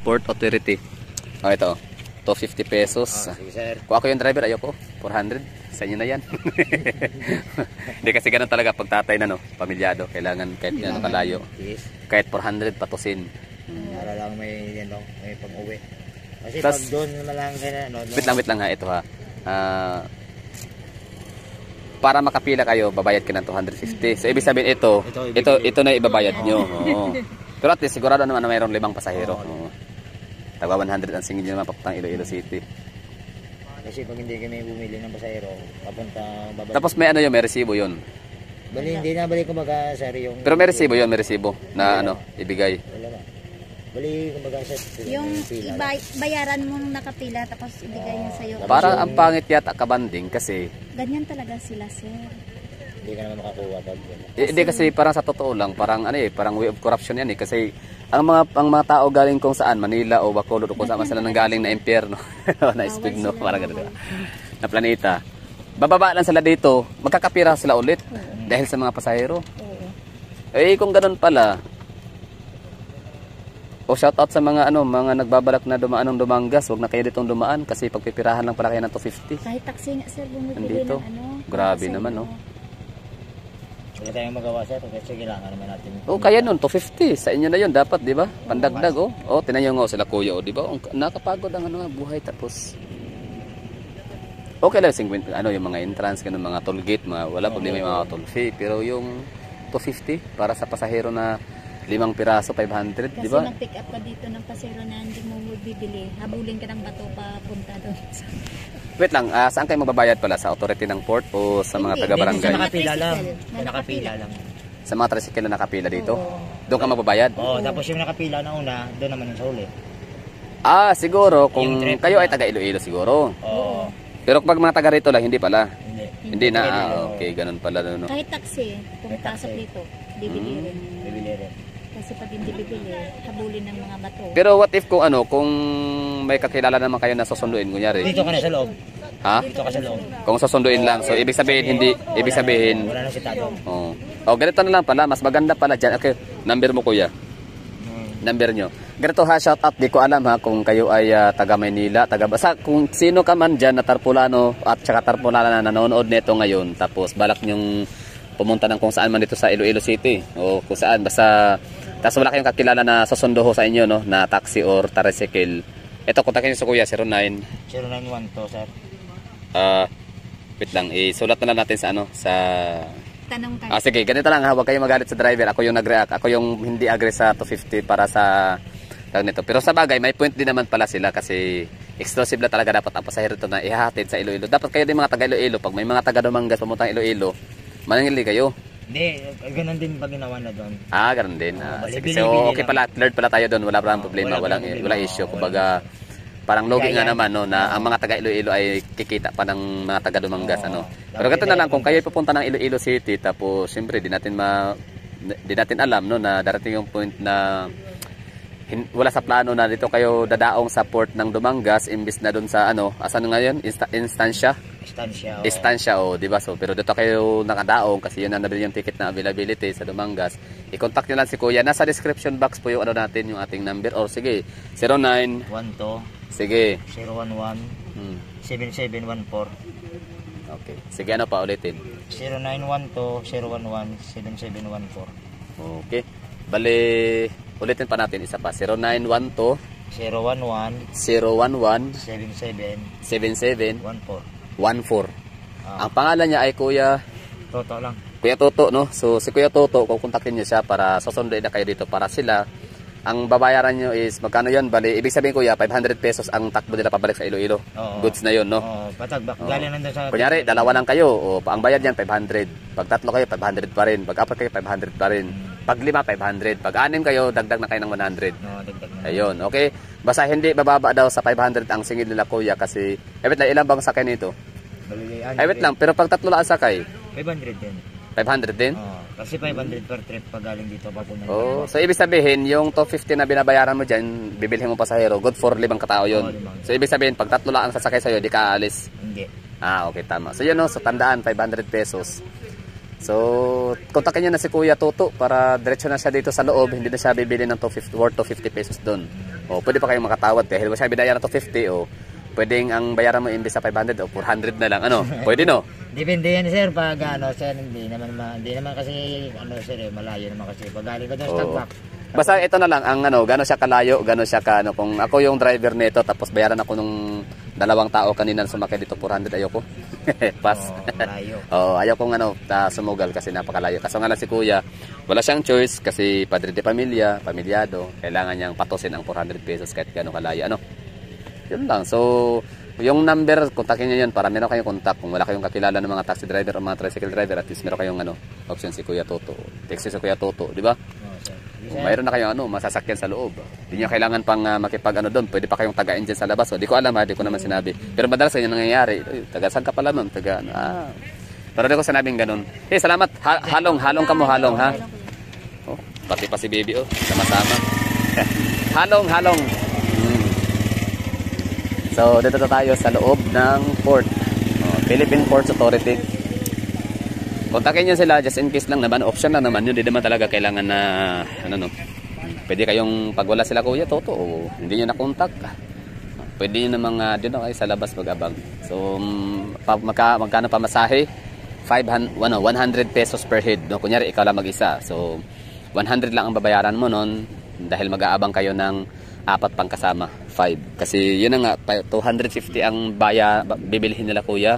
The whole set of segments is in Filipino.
Port Authority. Oh, ito. 250 pesos. Sige sir. Kung ako yung driver, ayoko. 400. Sa inyo na yan. Hindi kasi ganun talaga pag tatay na, no? Pamilyado. Kailangan kahit ano kalayo. Yes. Kahit 400 patusin. Para lang may pag-uwi. Kasi Tas, pag doon naman lang kaya wait lang ha, ito ha. Para makapila kayo, babayad ka ng 250. So ibig sabihin ito na ibabayad nyo. Oo. Pero at least sigurado naman na mayroong 5 pasahero. Oo. Tagwa 100 ang singil nyo naman papuntang Iloilo City. Kasi pag hindi kami bumili ng pasahero, papunta babalik. Tapos may may resibo yun. Bali, hindi na balik kumbaga sir yung... Pero may resibo yun, may resibo na ibigay. Wala na. Bali kumbaga sir. Yung bayaran mong nakapila tapos ibigay niya sa'yo. Para ang pangit yata kabanding kasi... Ganyan talaga sila sir. Hindi ka naman makakuha pag... Hindi kasi parang sa totoo lang, parang parang way of corruption yan kasi ang mga tao galing kung saan, Manila o Bacolod o kung saan sila nang galing na impyerno, na Espigno, parang gano'n, na planeta. Bababa lang sila dito, magkakapira sila ulit dahil sa mga pasahero. Kung gano'n pala, shout out sa mga mga nagbabalak na dumaan ng Dumangas, wag na kayo ditong dumaan kasi pagpipirahan lang pala kayo ng 250. Kahit taxi nga sir, bumibili ng Grabe naman, no. Wala tayong magawa sir, kasi kailangan naman natin. Kaya nun, 250. Sa inyo na yun, dapat, di ba? Pandagdag, tinayo nga sila kuya, di ba? Nakapagod ang buhay, tapos... Okay lang, yung mga entrance, mga toll gate, wala problema yung mga toll fee. Pero yung 250, para sa pasahero na 5 piraso, 500, di ba? Kasi mag-pick up ka dito ng pasahero na hindi mo bibili. Habulin ka ng bato pa punta doon. Wait lang, saan kayo magbabayad pala? Sa authority ng port o sa mga taga-barangay? Sa nakapila lang. Nakapila lang. Sa mga tricycle na nakapila dito? Doon ka magbabayad? Oo, tapos yung nakapila na una, doon naman yung sa huli. Siguro, kung kayo ay taga Iloilo siguro. Oo. Pero kapag mga taga rito lang, hindi pala? Hindi na, okay, ganun pala. No? Kahit taxi, kung pasok dito, bibili rin. Bibili rin. Kasi pag hindi bibili, habulin ng mga bato. Pero what if kung kung may kakilala naman kayo na susunduin, kunyari? Dito ka na sa loob. Ha? Dito ka sa loob. Kung susunduin lang, so ibig sabihin, Wala na si Tado. Ganito na lang pala, mas maganda pala dyan. Okay, number mo kuya. Number nyo. Ganito ha, shout out, di ko alam ha, kung kayo ay taga Maynila, basta kung sino ka man dyan na Tarpulano at saka Tarpulana na nanonood nito ngayon, tapos balak nyong pumunta ng kung saan man dito sa Iloilo City o kung saan, basta tapos wala kayong kakilala na susundo ho sa inyo, no, na taxi or tricycle. Ito, kontakin niyo sa kuya, 0912 sir. Wait lang, isulat na lang natin sa sa... Tanong tayo. Sige, ganito lang ha, huwag kayong magalit sa driver. Ako yung nag-react, ako yung hindi agree sa 250 para sa nito. Pero sa bagay, may point din naman pala sila kasi exclusive na talaga dapat ang pasahero ito na ihahatid sa Iloilo. Dapat kayo din mga taga Iloilo, pag may mga taga Dumangas pumuntang Iloilo, manangili kayo. Hindi, ganun din pag ginawa na doon. Ganun din. Sige, so okay pala, alert pala tayo doon, wala parang problema, walang issue. Kumbaga, parang logi nga naman, no, na ang mga taga Iloilo ay kikita pa ng mga taga Dumangas, Pero ganito na lang, kung kayo pupunta ng Iloilo City, tapos siyempre, di natin alam, no, na darating yung point na wala sa plano na dito kayo dadaong sa port ng Dumangas imbis na doon sa asan ngayon? Instansya, di ba? So pero dito kayo nakadaong kasi yun ang nabili yung ticket na availability sa Dumangas. I-contact niyo lang si Kuya. Nasa description box po yung natin yung ating number or sige 0912 sige 011 7714. Okay. Sige, pa ulitin? 0912 011 7714. Okay. Bale, ulitin pa natin isa pa. 0912 011 77 14. Ang pangalan niya ay Kuya Toto lang. Kuya Toto, no? So si Kuya Toto, kukontakin niyo siya para susunduin na kayo dito para sila. Ang babayaran nyo is magkano yan? Bali, ibig sabihin kuya, 500 pesos ang takbo nila pabalik sa Iloilo. Goods na yun, no? Patagbak. Galing nandun sa... Kunyari, dalawa lang kayo. Ang bayad yan, 500. Pag tatlo kayo, 500 pa rin. Pag apat kayo, 500 pa rin. Pag lima, 500. Pag anim kayo, dagdag na kayo ng 100. Dagdag na. Ayun, okay? Basta hindi bababa daw sa 500 ang singil nila kuya kasi... wait lang, ilan bang sakay nito? Wait lang, pero pag tatlo lang ang sakay? 500 din. 500 din? Kasi 500 per trip pag galing dito papunta. So ibig sabihin, yung 250 na binabayaran mo dyan, bibilhin mo pasahero, good for 5 katao yun. So ibig sabihin, pag tatlo lang ang sasakay sa'yo, di ka aalis? Hindi. Okay, tama. So yun, no, so tandaan, 500 pesos. So, kontakin niyo na si Kuya Toto para diretso na siya dito sa loob. Hindi na siya bibili ng 250, worth 250 pesos doon. O, pwede pa kayong makatawad. Dahil siya binayaran ng 250 o pwedeng ang bayaran mo imbes sa 500 o 400 na lang. Ano? Pwede no? Depende yan sir, pag ano sir, hindi naman kasi ano sir, malayo naman kasi pag galing ka doon sa Tagwak. Basta ito na lang ang ano, gano'n siya kalayo, gano'n siya ka ano, kung ako yung driver nito tapos bayaran ako nung 2 tao kanina sumakay dito 400, ayoko. Pass. Malayo. Oo, ayaw kong ano, sumugal kasi napakalayo. Kaso nga lang si Kuya, wala siyang choice kasi padre de pamilya, pamilyado, kailangan niyang patusin ang 400 pesos kahit gano'n kalayo. Ano? Yun lang. So, yung number, kontakin niyo yun para meron kayong kontak. Kung wala kayong kakilala ng mga taxi driver o mga tricycle driver, at least meron kayong ano, option si Kuya Toto. Text si Kuya Toto, di ba? Kung mayroon na kayong ano, masasakyan sa loob. Hindi niyo kailangan pang makipag ano doon. Pwede pa kayong tagain dyan sa labas. So, di ko alam ha, di ko naman sinabi. Pero madalas ganyan nangyayari. Taga saan ka pala ma'am? Taga ano? Pero di ko sinabing ganun. Salamat. Halong ka mo, halong ha. Oh, pati pa si baby oh, sama-sama. halong. So, dito na tayo sa loob ng port. Philippine Ports Authority. Kontakin nyo sila just in case lang naman. Option lang naman yun. Hindi naman talaga kailangan na ano no. Pwede kayong pag wala sila Kuya Toto o hindi nyo na-contact. Pwede nyo namang doon na kayo sa labas mag-abang. So magkano pa masahe? 100 pesos per head. No? Kunyari ikaw lang mag-isa. So 100 lang ang babayaran mo nun dahil mag-aabang kayo ng 4 pang kasama. 5. Kasi yun na nga 250 ang bibilhin nila Kuya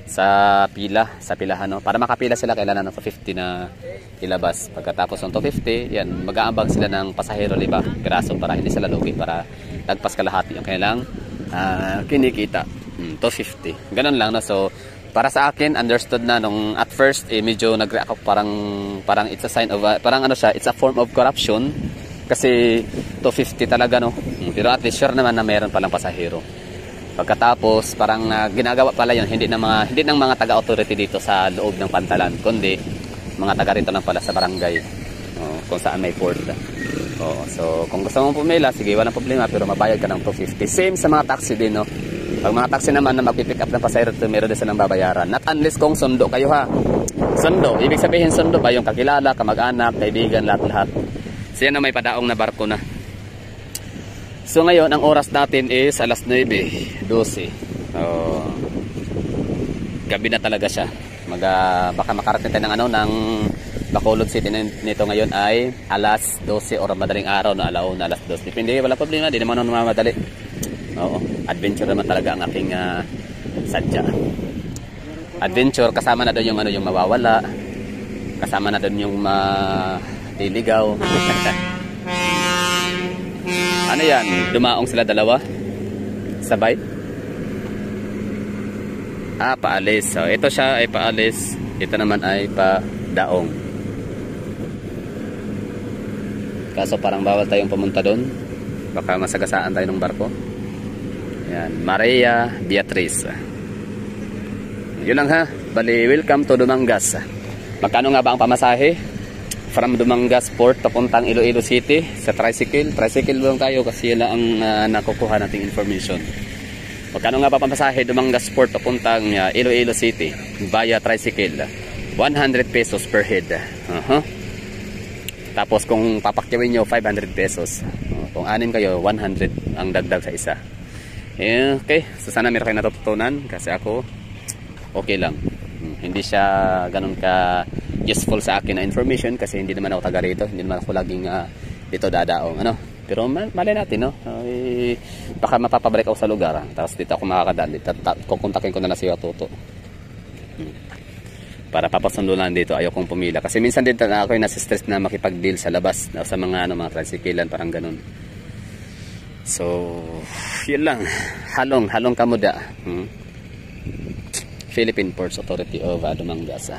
sa pilahan no. Para makapila sila kailangan ng 250 na ilabas. Pagkatapos ng 250, yan mag-aambag sila ng pasahero liba, piraso para hindi sila lugi para lagpas kalahati yung kailang kinikita. 250. Ganun lang no. So para sa akin understood na nung at first medyo nag-react ako parang it's a sign of parang ano siya, it's a form of corruption kasi 250 talaga no. Pero at least sure naman na mayroon palang pasahero. Pagkatapos parang ginagawa pala yun hindi ng mga taga-authority dito sa loob ng Pantalan kundi mga taga rito lang pala sa barangay kung saan may port. So kung gusto mong pumila sige walang problema pero mabayad ka ng 250. Same sa mga taxi din no. Pag mga taxi naman na magpipick up ng pasahero meron din silang babayaran. Not unless kung sundo kayo ha. Sundo, ibig sabihin sundo ba yung kakilala, kamag-anak, kaibigan, lahat-lahat. So yan na may padaong na barko na. So ngayon, ang oras natin is alas 9:12. Gabi na talaga siya. Baka makarating tayo ng Bacolod City nito ngayon ay alas 12 or madaling araw na alauna alas 2. Depende, wala problema, di naman ako namamadali. Oo, adventure naman talaga ang aking sadya. Adventure, kasama na doon yung mawawala. Kasama na doon yung maliligaw. Ano yan? Dumaong sila dalawa? Sabay? Paalis. So, ito siya ay paalis. Ito naman ay padaong. Kaso parang bawal tayong pumunta doon. Baka masagasaan tayo ng barko. Yan. Maria Beatriz. Yun lang ha. Bali, welcome to Dumangas. Magkano nga ba ang pamasahe? From Dumangas Port papuntang Iloilo City sa tricycle lang tayo kasi yun lang ang nakukuha nating information. Magkano nga ba pamasahe Dumangas Port papuntang Iloilo City via tricycle? 100 pesos per head. Tapos kung papakyawin nyo 500 pesos. Kung 6 kayo 100 ang dagdag sa isa. Okay, so sana meron kayo natutunan kasi ako okay lang. Hindi siya ganun ka useful sa akin na information kasi hindi naman ako taga rito, hindi naman ako laging dito dadaong pero malay natin no. Baka mapapabalik ako sa lugar tapos dito ako makakadali, kukontakin ko na lang si Toto para papasundulan dito. Ayaw kong pumila kasi minsan din ako yung nasistress na makipag-deal sa labas sa mga mga tricyclean parang ganun. So yun lang, halong kamuda. Philippine Ports Authority of Dumangas.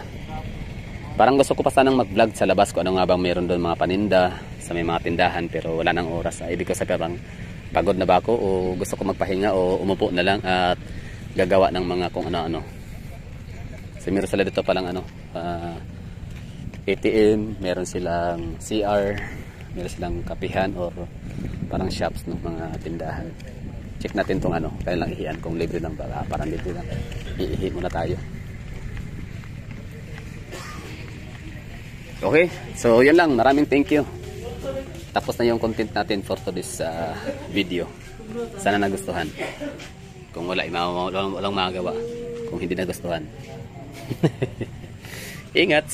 Parang gusto ko pa sanang mag-vlog sa labas kung ano nga bang meron doon mga paninda sa may mga tindahan pero wala nang oras. Ibig ko sabihin parang pagod na ba ako o gusto ko magpahinga o umupo na lang at gagawa ng mga kung ano-ano. So meron sila dito palang ATM, meron silang CR, meron silang kapihan or parang shops ng mga tindahan. Check natin tong kaya lang ihian kung libre lang ba, parang libre lang. Iihi muna tayo. Okay, so yan lang. Maraming thank you. Tapos na yung content natin for today's video. Sana nagustuhan. Kung wala, walang magagawa. Kung hindi nagustuhan. Ingat!